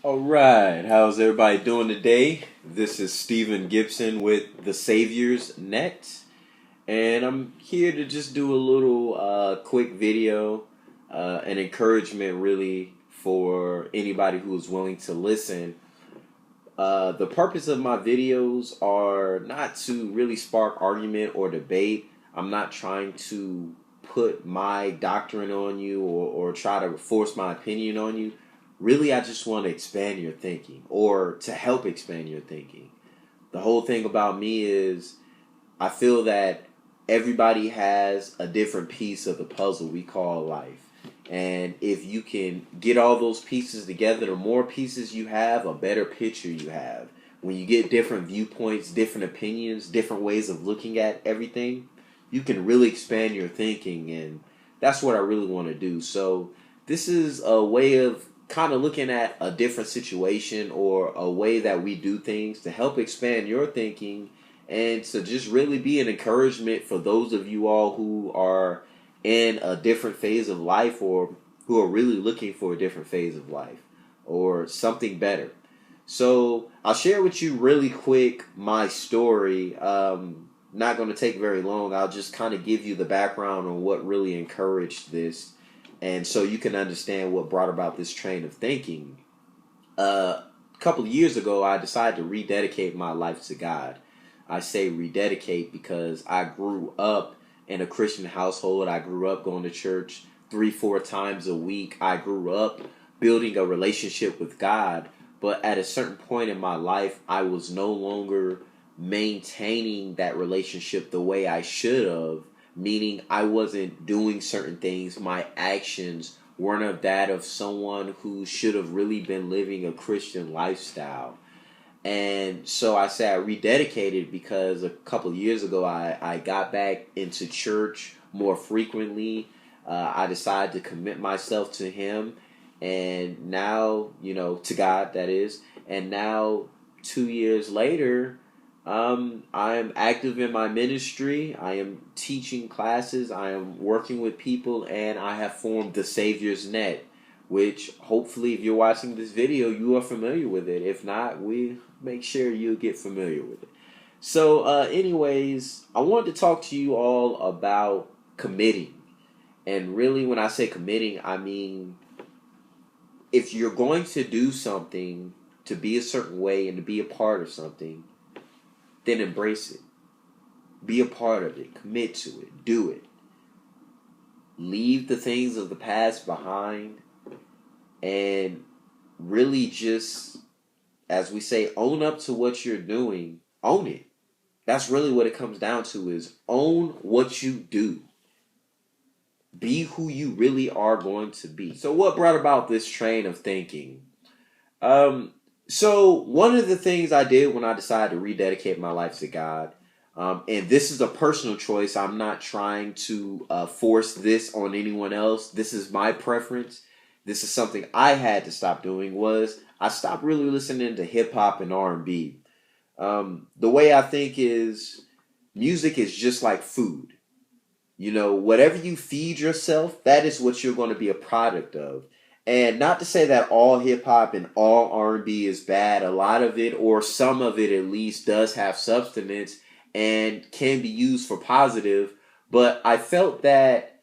All right, how's everybody doing today? This is Stephen Gibson with the Saviour's Net, and I'm here to just do a little quick video, an encouragement really for anybody who is willing to listen. The purpose of my videos are not to really spark argument or debate. I'm not trying to put my doctrine on you or try to force my opinion on you. Really, I just want to expand your thinking or to help expand your thinking. The whole thing about me is I feel that everybody has a different piece of the puzzle we call life. And if you can get all those pieces together, the more pieces you have, a better picture you have. When you get different viewpoints, different opinions, different ways of looking at everything, you can really expand your thinking. And that's what I really want to do. So this is a way of kind of looking at a different situation or a way that we do things to help expand your thinking and to just really be an encouragement for those of you all who are in a different phase of life or who are really looking for a different phase of life or something better. So I'll share with you really quick my story. Not going to take very long. I'll just kind of give you the background on what really encouraged this, and so you can understand what brought about this train of thinking. A couple of years ago, I decided to rededicate my life to God. I say rededicate because I grew up in a Christian household. I grew up going to church 3-4 times a week. I grew up building a relationship with God. But at a certain point in my life, I was no longer maintaining that relationship the way I should have, meaning I wasn't doing certain things. My actions weren't of that of someone who should have really been living a Christian lifestyle. And so I say I rededicated because a couple of years ago I got back into church more frequently. I decided to commit myself to Him, and now, to God, that is. And now, 2 years later, I am active in my ministry. I am teaching classes. I am working with people, and I have formed the Saviour's Net, which hopefully, if you're watching this video, you are familiar with it. If not, we make sure you get familiar with it. So, anyways, I wanted to talk to you all about committing. And really, when I say committing, I mean if you're going to do something to be a certain way and to be a part of something, then embrace it. Be a part of it. Commit to it. Do it. Leave the things of the past behind and really just, as we say, own up to what you're doing. Own it. That's really what it comes down to, is own what you do. Be who you really are going to be. So what brought about this train of thinking? So one of the things I did when I decided to rededicate my life to God, and this is a personal choice. I'm not trying to force this on anyone else. This is my preference. This is something I had to stop doing. Was I stopped really listening to hip hop and R&B. The way I think is music is just like food. Whatever you feed yourself, that is what you're going to be a product of. And not to say that all hip hop and all R&B is bad. A lot of it, or some of it at least, does have substance and can be used for positive. But I felt that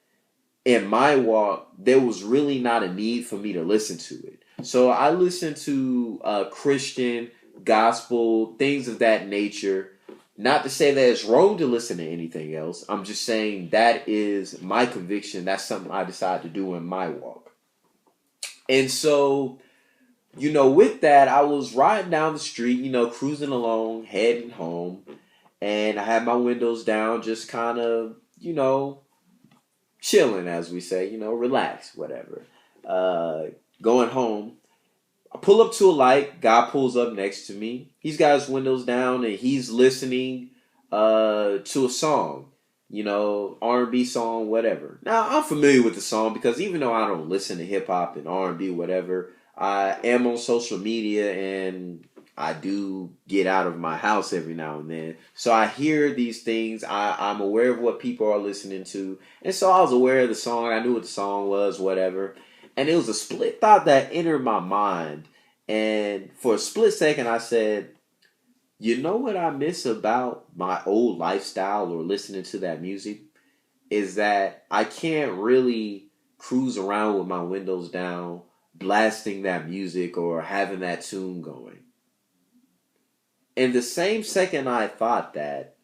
in my walk, there was really not a need for me to listen to it. So I listened to Christian, gospel, things of that nature. Not to say that it's wrong to listen to anything else. I'm just saying that is my conviction. That's something I decided to do in my walk. And so, with that, I was riding down the street, cruising along, heading home. And I had my windows down, just kind of, chilling, as we say, relax, whatever. Going home. I pull up to a light. God pulls up next to me. He's got his windows down and he's listening to a song, R&B song, whatever. Now, I'm familiar with the song because even though I don't listen to hip hop and R&B, whatever, I am on social media and I do get out of my house every now and then. So I hear these things. I'm aware of what people are listening to. And so I was aware of the song. I knew what the song was, whatever. And it was a split thought that entered my mind. And for a split second, I said, you know what I miss about my old lifestyle or listening to that music? Is that I can't really cruise around with my windows down, blasting that music or having that tune going. And the same second I thought that,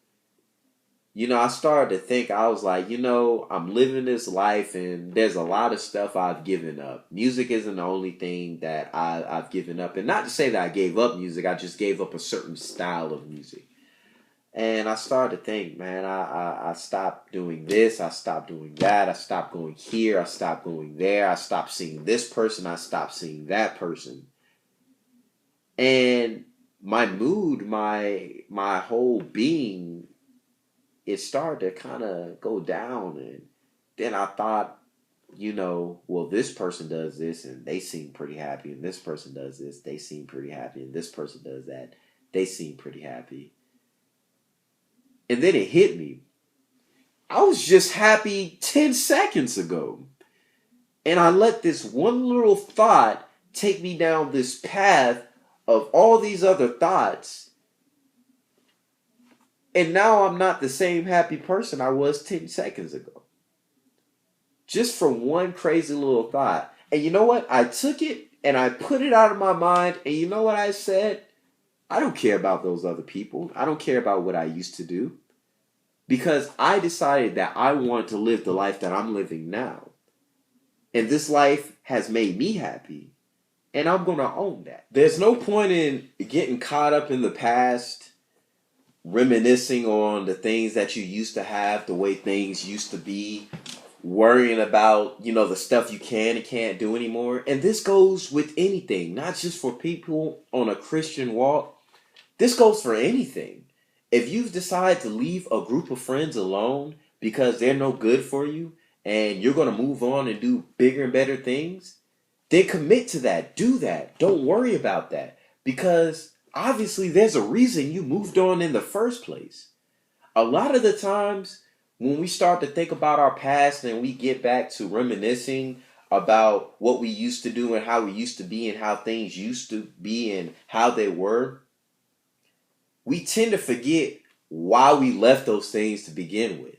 I started to think, I was like, I'm living this life and there's a lot of stuff I've given up. Music isn't the only thing that I've given up. And not to say that I gave up music, I just gave up a certain style of music. And I started to think, man, I stopped doing this, I stopped doing that, I stopped going here, I stopped going there, I stopped seeing this person, I stopped seeing that person. And my mood, my whole being, it started to kind of go down. And then I thought, well, this person does this and they seem pretty happy, and this person does this, they seem pretty happy, and this person does that, they seem pretty happy. And then it hit me. I was just happy 10 seconds ago. And I let this one little thought take me down this path of all these other thoughts. And now I'm not the same happy person I was 10 seconds ago. Just from one crazy little thought. And you know what? I took it and I put it out of my mind. And you know what I said? I don't care about those other people. I don't care about what I used to do. Because I decided that I want to live the life that I'm living now. And this life has made me happy. And I'm going to own that. There's no point in getting caught up in the past, reminiscing on the things that you used to have, the way things used to be, worrying about, the stuff you can and can't do anymore. And this goes with anything, not just for people on a Christian walk. This goes for anything. If you've decided to leave a group of friends alone because they're no good for you and you're going to move on and do bigger and better things, then commit to that. Do that. Don't worry about that. Because obviously there's a reason you moved on in the first place. A lot of the times when we start to think about our past and we get back to reminiscing about what we used to do and how we used to be and how things used to be and how they were, we tend to forget why we left those things to begin with.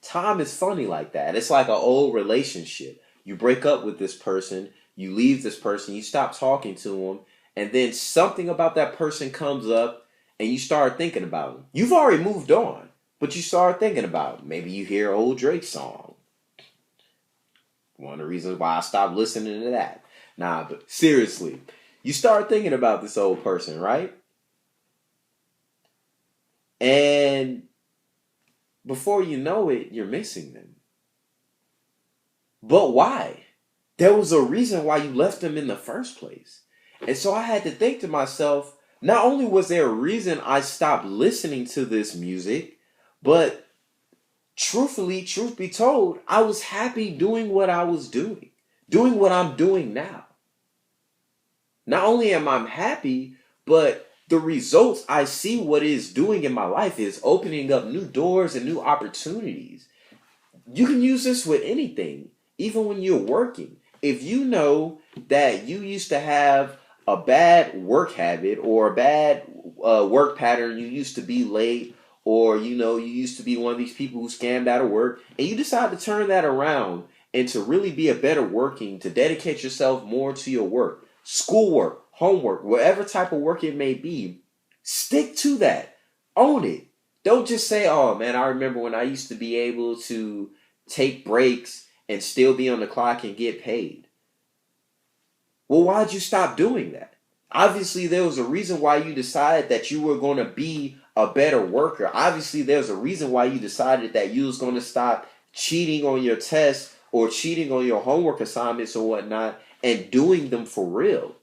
Time is funny like that. It's like an old relationship. You break up with this person, you leave this person, you stop talking to them, and then something about that person comes up and you start thinking about them. You've already moved on, but you start thinking about them. Maybe you hear old Drake song. One of the reasons why I stopped listening to that. Nah, but seriously, you start thinking about this old person, right? And before you know it, you're missing them. But why? There was a reason why you left them in the first place. And so I had to think to myself, not only was there a reason I stopped listening to this music, but truthfully, truth be told, I was happy doing what I was doing what I'm doing now. Not only am I happy, but the results I see what it is doing in my life is opening up new doors and new opportunities. You can use this with anything, even when you're working. If you know that you used to have a bad work habit or a bad work pattern, you used to be late, or you used to be one of these people who scammed out of work, and you decide to turn that around and to really be a better working, to dedicate yourself more to your work, schoolwork, homework, whatever type of work it may be, stick to that. Own it. Don't just say, oh man, I remember when I used to be able to take breaks and still be on the clock and get paid. Well, why'd you stop doing that? Obviously, there was a reason why you decided that you were going to be a better worker. Obviously, there's a reason why you decided that you was going to stop cheating on your tests or cheating on your homework assignments or whatnot and doing them for real.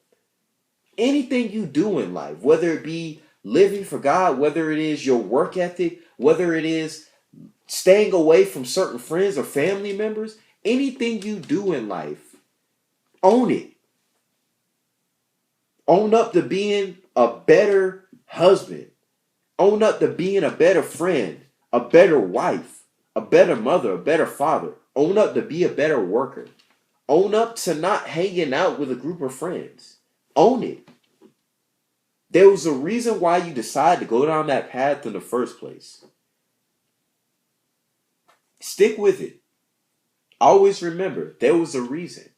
Anything you do in life, whether it be living for God, whether it is your work ethic, whether it is staying away from certain friends or family members, anything you do in life, own it. Own up to being a better husband. Own up to being a better friend, a better wife, a better mother, a better father. Own up to be a better worker. Own up to not hanging out with a group of friends. Own it. There was a reason why you decided to go down that path in the first place. Stick with it. Always remember, there was a reason.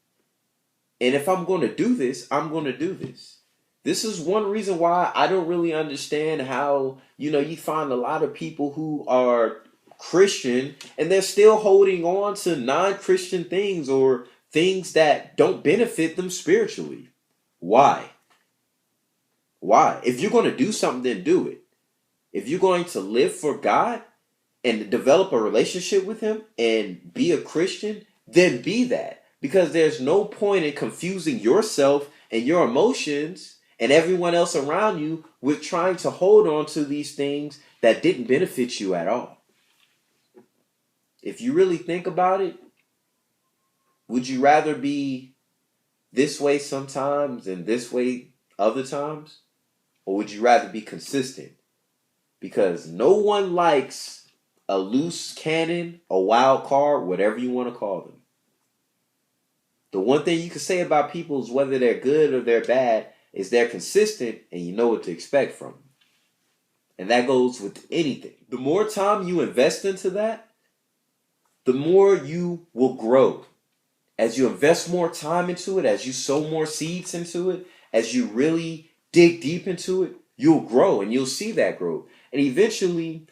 And if I'm going to do this, I'm going to do this. This is one reason why I don't really understand how, you find a lot of people who are Christian and they're still holding on to non-Christian things or things that don't benefit them spiritually. Why? Why? If you're going to do something, then do it. If you're going to live for God and develop a relationship with Him and be a Christian, then be that. Because there's no point in confusing yourself and your emotions and everyone else around you with trying to hold on to these things that didn't benefit you at all. If you really think about it, would you rather be this way sometimes and this way other times? Or would you rather be consistent? Because no one likes a loose cannon, a wild card, whatever you want to call them. The one thing you can say about people is whether they're good or they're bad is they're consistent and you know what to expect from them. And that goes with anything. The more time you invest into that, the more you will grow. As you invest more time into it, as you sow more seeds into it, as you really dig deep into it, you'll grow and you'll see that growth. And eventually,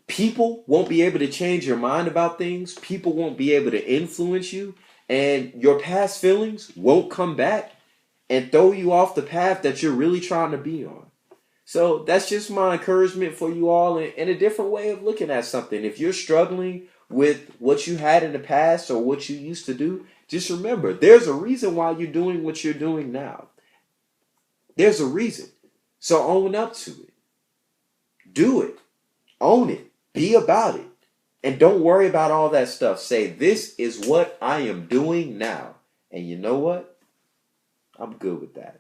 people won't be able to change your mind about things. People won't be able to influence you. And your past feelings won't come back and throw you off the path that you're really trying to be on. So that's just my encouragement for you all in a different way of looking at something. If you're struggling with what you had in the past or what you used to do, just remember, there's a reason why you're doing what you're doing now. There's a reason. So own up to it. Do it. Own it. Be about it. And don't worry about all that stuff. Say, this is what I am doing now. And you know what? I'm good with that.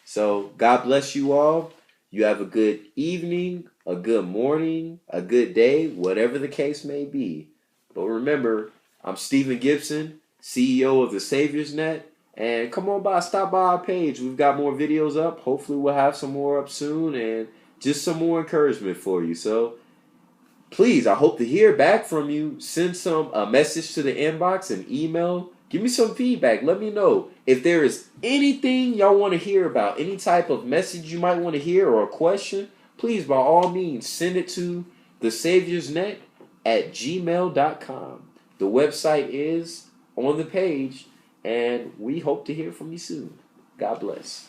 So God bless you all. You have a good evening, a good morning, a good day, whatever the case may be. But remember, I'm Stephen Gibson, CEO of the Saviour's Net. And come on by, stop by our page. We've got more videos up. Hopefully we'll have some more up soon and just some more encouragement for you. So please, I hope to hear back from you. Send a message to the inbox, an email. Give me some feedback. Let me know if there is anything y'all want to hear about, any type of message you might want to hear or a question. Please, by all means, send it to thesaviorsnet@gmail.com. The website is on the page, and we hope to hear from you soon. God bless.